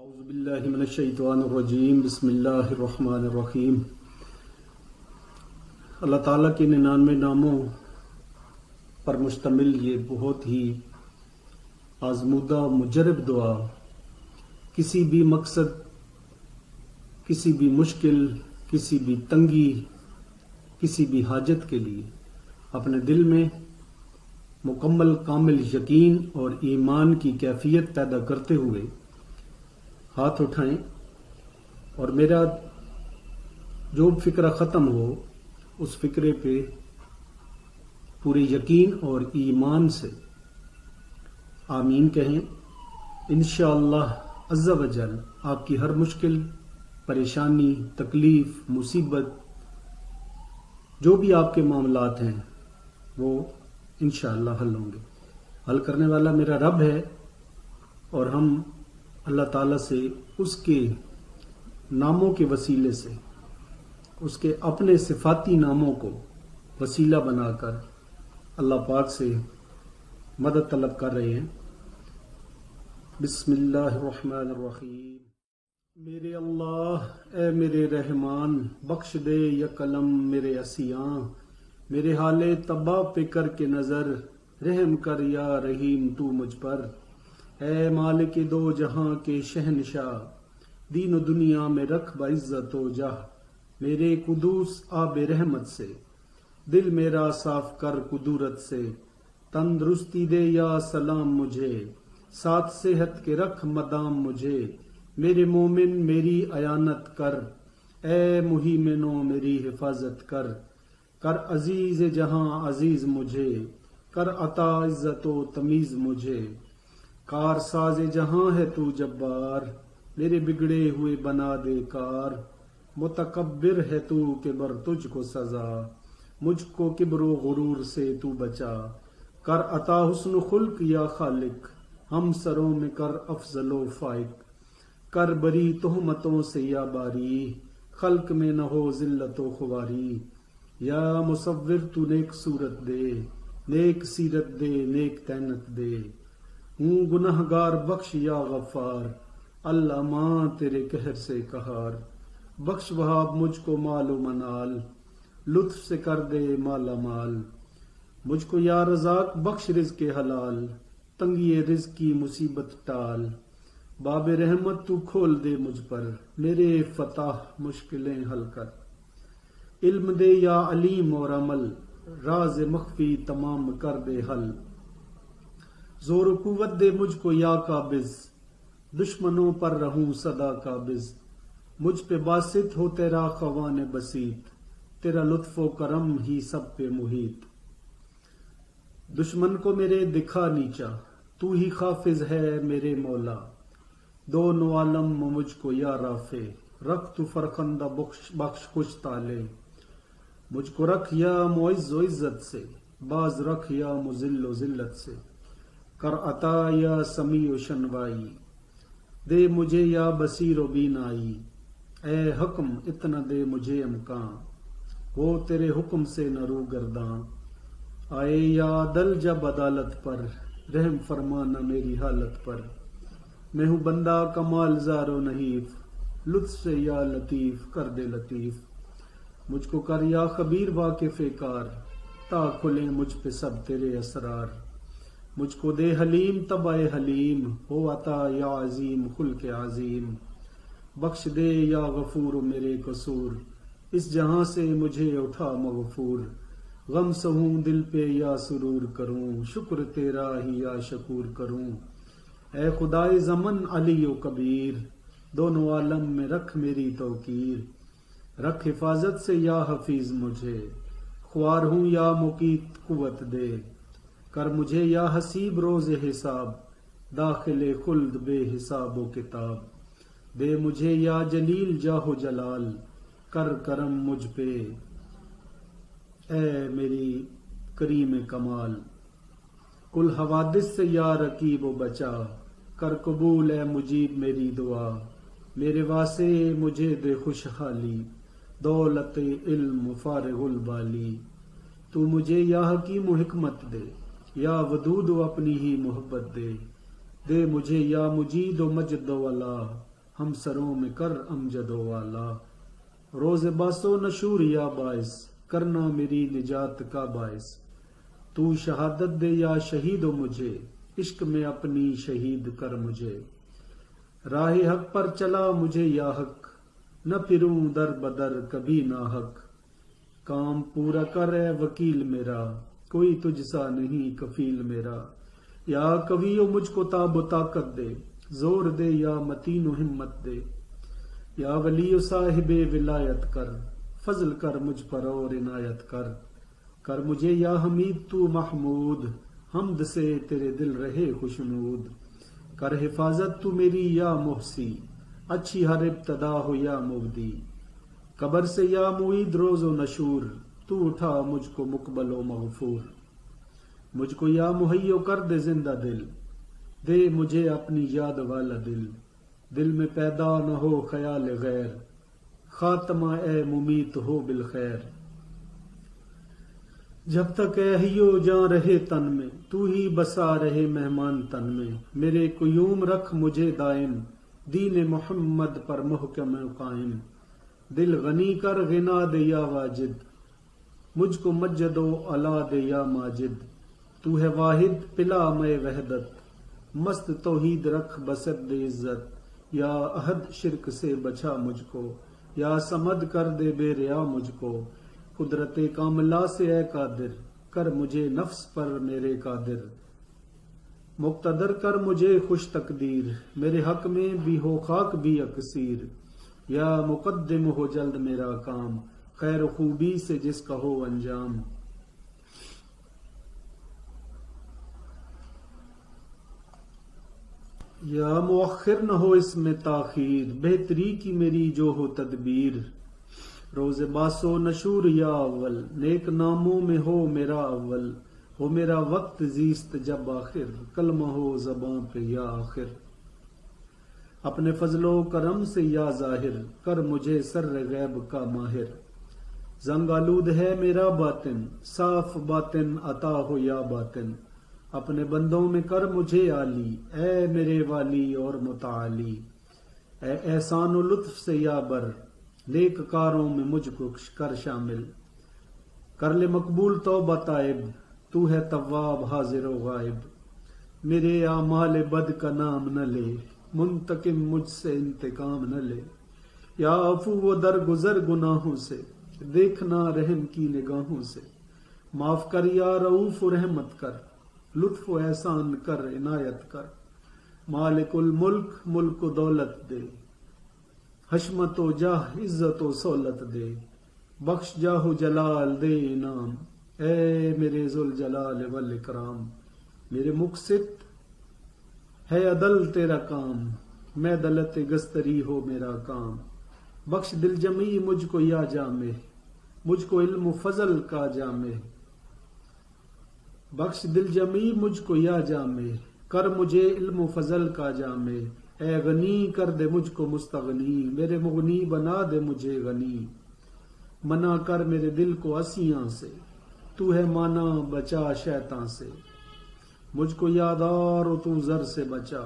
اعوذ باللہ من الشیطان الرجیم، بسم اللہ الرحمن الرحیم۔ اللہ تعالیٰ کے 99 ناموں پر مشتمل یہ بہت ہی آزمودہ مجرب دعا کسی بھی مقصد، کسی بھی مشکل، کسی بھی تنگی، کسی بھی حاجت کے لیے اپنے دل میں مکمل کامل یقین اور ایمان کی کیفیت پیدا کرتے ہوئے ہاتھ اٹھائیں، اور میرا جو فکرہ ختم ہو اس فکرے پہ پورے یقین اور ایمان سے آمین کہیں۔ انشاءاللہ عز و جل آپ کی ہر مشکل، پریشانی، تکلیف، مصیبت، جو بھی آپ کے معاملات ہیں وہ انشاءاللہ حل ہوں گے۔ حل کرنے والا میرا رب ہے، اور ہم اللہ تعالیٰ سے اس کے ناموں کے وسیلے سے، اس کے اپنے صفاتی ناموں کو وسیلہ بنا کر اللہ پاک سے مدد طلب کر رہے ہیں۔ بسم اللہ الرحمن الرحیم۔ میرے اللہ، اے میرے رحمان، بخش دے یک قلم میرے عصیاں، میرے حال تباہ پہ کر کے نظر، رحم کر یا رحیم تو مجھ پر۔ اے مالک دو جہاں کے شہنشاہ، دین و دنیا میں رکھ بعزت و جاہ، میرے قدوس آب رحمت سے دل میرا صاف کر قدورت سے، تندرستی دے یا سلام مجھے، ساتھ صحت کے رکھ مدام مجھے، میرے مومن میری عیانت کر، اے مہیمنو میری حفاظت کر، کر عزیز جہاں عزیز مجھے، کر عطا عزت و تمیز مجھے، کار ساز جہاں ہے تو جبار، میرے بگڑے ہوئے بنا دے کار، متکبر ہے تو کبر تجھ کو سزا، مجھ کو کبر و غرور سے تو بچا، کر عطا حسن خلق یا خالق، ہم سروں میں کر افضل و فائق، کر بری تہمتوں سے یا باری، خلق میں نہ ہو ذلت و خواری، یا مصور تو نیک صورت دے، نیک سیرت دے، نیک تینت دے، ہوں گناہ گار بخش یا غفار، اللہ ماں تیرے قہر سے قہار، بخش وہاب مجھ کو مال و منال، لطف سے کر دے مالا مال، مجھ کو یا رزاق بخش رزق حلال، تنگی رزق کی مصیبت ٹال، باب رحمت تو کھول دے مجھ پر، میرے فتح مشکلیں حل کر، علم دے یا علیم اور عمل، راز مخفی تمام کر دے حل، زور و قوت دے مجھ کو یا قابض، دشمنوں پر رہوں سدا قابض، مجھ پہ باسط ہو تیرا خوان بسیط، تیرا لطف و کرم ہی سب پہ محیط، دشمن کو میرے دکھا نیچا، تو ہی حافظ ہے میرے مولا، دونوں عالم مجھ کو یا رافع، رکھ تو فرخندہ بخش خوش تالے، مجھ کو رکھ یا معز و عزت سے، باز رکھ یا مذل و ذلت سے، کر عطا یا سمیع و شنوائی، دے مجھے یا بصیر و بینائی، اے حکم اتنا دے مجھے امکان، ہو تیرے حکم سے نہ رو گرداں، آئے یا عدل جب عدالت پر، رحم فرمانا میری حالت پر، میں ہوں بندہ کمال زار و نحیف، لطف سے یا لطیف کر دے لطیف، مجھ کو کر یا خبیر واقف کار، تا کھلیں مجھ پہ سب تیرے اسرار، مجھ کو دے حلیم طبع حلیم، ہو عطا یا عظیم خلق عظیم، بخش دے یا غفور میرے قصور، اس جہاں سے مجھے اٹھا مغفور، غم سہوں دل پہ یا سرور کروں، شکر تیرا ہی یا شکور کروں، اے خدائے زمن علی و کبیر، دونوں عالم میں رکھ میری توقیر، رکھ حفاظت سے یا حفیظ مجھے، خوار ہوں یا مقیت قوت دے، کر مجھے یا حسیب روز حساب، داخل خلد بے حساب و کتاب، دے مجھے یا جلیل جاہ و جلال، کر کرم مجھ پہ اے میری کریم کمال، کل حوادث سے یا رقیب و بچا، کر قبول اے مجیب میری دعا، میرے واسطے مجھے دے خوشحالی، دولت علم فارغ البالی، تو مجھے یا حکیم و حکمت دے، یا ودود و اپنی ہی محبت دے، دے مجھے یا مجید و مجد و ولا، ہم سروں میں کر امجد و والا، روز باسو نشور یا باعث، کرنا میری نجات کا باعث، تو شہادت دے یا شہید و مجھے، عشق میں اپنی شہید کر مجھے، راہ حق پر چلا مجھے یا حق، نہ پھروں در بدر کبھی نہ حق، کام پورا کر اے وکیل میرا، کوئی تجھ سا نہیں کفیل میرا، یا کبھی مجھ کو تاب و طاقت دے، زور دے یا متین و ہمت دے، یا ولی و صاحب ولایت کر، فضل کر مجھ پر اور عنایت کر مجھے یا حمید تو محمود، حمد سے تیرے دل رہے خوشنود، کر حفاظت تو میری یا محسی، اچھی ہر ابتدا ہو یا مبدی، قبر سے یا معید روز و نشور، تو اٹھا مجھ کو مقبل و مغفور، مجھ کو یا مہیو کر دے زندہ دل، دے مجھے اپنی یاد والا دل میں پیدا نہ ہو خیال غیر، خاتمہ اے ممیت ہو بالخیر، جب تک اے حیو جاں رہے تن میں، تو ہی بسا رہے مہمان تن میں، میرے قیوم رکھ مجھے دائم، دین محمد پر محکم و قائم، دل غنی کر غنا دے یا واجد، مجھ کو مجد و علا دے یا ماجد، تو ہے واحد پلا میں وحدت، مست توحید رکھ بسط دے عزت، یا احد شرک سے بچا مجھ کو، یا سمد کر دے بے ریا مجھ کو، قدرت کاملہ سے اے قادر، کر مجھے نفس پر میرے قادر، مقتدر کر مجھے خوش تقدیر، میرے حق میں بھی ہو خاک بھی اکثیر، یا مقدم ہو جلد میرا کام، خیر و خوبی سے جس کا ہو انجام، یا مؤخر نہ ہو اس میں تاخیر، بہتری کی میری جو ہو تدبیر، روز باسو نشور یا اول، نیک ناموں میں ہو میرا اول، ہو میرا وقت زیست جب آخر، کلمہ ہو زباں پہ یا آخر، اپنے فضل و کرم سے یا ظاہر، کر مجھے سر غیب کا ماہر، زنگ آلود ہے میرا باطن، صاف باطن عطا ہو یا باطن، اپنے بندوں میں کر مجھے عالی، اے میرے والی اور متعالی، اے احسان و لطف سے یا بر، نیک کاروں میں مجھ کو کر شامل، کر لے مقبول توبہ تائب، تو ہے تواب حاضر و غائب، میرے اعمال بد کا نام نہ لے، منتقم مجھ سے انتقام نہ لے، یا عفو و درگزر گناہوں سے، دیکھنا رحم کی نگاہوں سے، معاف کر یا رؤوف و رحمت کر، لطف و احسان کر عنایت کر، مالک الملک ملک و دولت دے، حشمت و جاہ عزت و سہولت دے، بخش جاہ و جلال دے انعام، اے میرے ذوالجلال والاکرام، میرے مقسط ہے عدل تیرا کام، میں دلت گستری ہو میرا کام، بخش دل جمی مجھ کو یا جامع، مجھ کو علم و فضل کا جامع، بخش دل جمی مجھ کو یا جامع، کر مجھے علم و فضل کا جامع، اے غنی کر دے مجھ کو مستغنی، میرے مغنی بنا دے مجھے غنی، منع کر میرے دل کو عصیاں سے، تو ہے مانا بچا شیطان سے، مجھ کو یادار و تو زر سے بچا،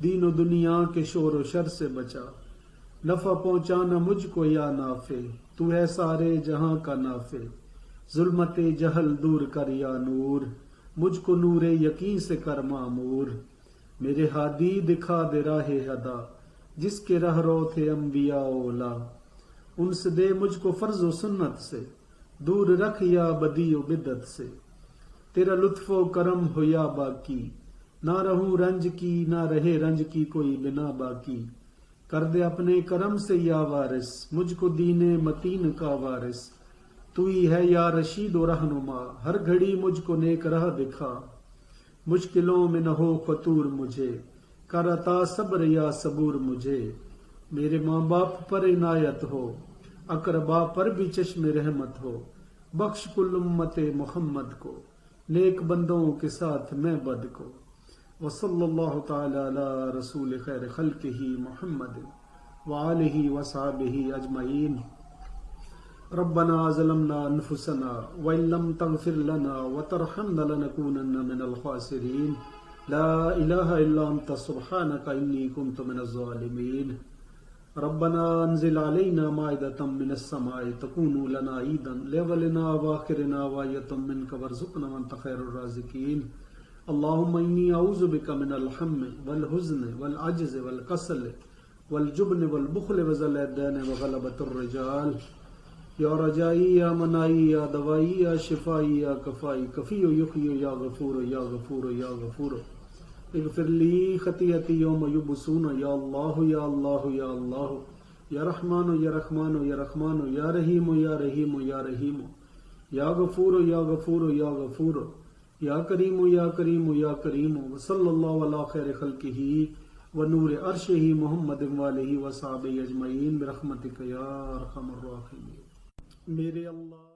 دین و دنیا کے شور و شر سے بچا، نفع پہنچانا مجھ کو یا نافع، تو ہے سارے جہاں کا نافع، ظلمت جہل دور کر یا نور، مجھ کو نور یقین سے کر معمور، میرے ہادی دکھا دے راہ ہدا، جس کے رہ رو تھے انبیاء اولا، ان سے دے مجھ کو فرض و سنت سے، دور رکھ یا بدی و بدت سے، تیرا لطف و کرم ہو یا باقی، نہ رہوں رنج کی نہ رہے رنج کی کوئی بنا باقی، کر دے اپنے کرم سے یا وارث، مجھ کو دین متین کا وارث، تو ہی ہے یا رشید و رہنما، ہر گھڑی مجھ کو نیک راہ دکھا، مشکلوں میں نہ ہو فطور مجھے، کر عطا صبر یا صبور مجھے، میرے ماں باپ پر عنایت ہو، اقربا پر بھی چشم رحمت ہو، بخش کل امت محمد کو، نیک بندوں کے ساتھ میں بد کو، وصلی اللہ تعالی علی رسول خیر خلقہ محمد وآلہ وصحبہ اجمعین۔ ربنا ظلمنا انفسنا وان لم تغفر لنا وترحمنا لنكونن من الخاسرین۔ لا إله إلا أنت سبحانك إني كنت من الظالمين ربنا انزل علينا مائدة من السماء تكون لنا عيدا لأولنا وآخرنا وآية منك وارزقنا وأنت خير الرازقين اللهم إني أعوذ بك من الهم والحزن والعجز والكسل والجبن والبخل وذل الدين وغلبة الرجال یا رجائی یا منائی یا دوائی یا شفائی یا کفائی کفی یحیی یا غفور یا غفور یا غفور اغفر لی خطیئتی یوم یبسون یا اللہ یا اللہ یا اللہ یا رحمان یا رحمان یا رحمان یا رحیم یا رحیم یا رحیم یا غفور یا غفور یا غفور یا کریم یا کریم یا کریم وصلی اللہ علی خیر خلقہ ونور عرشہ محمد والہ وصحبہ اجمعین برحمتک یا ارحم الراحمین میرے اللہ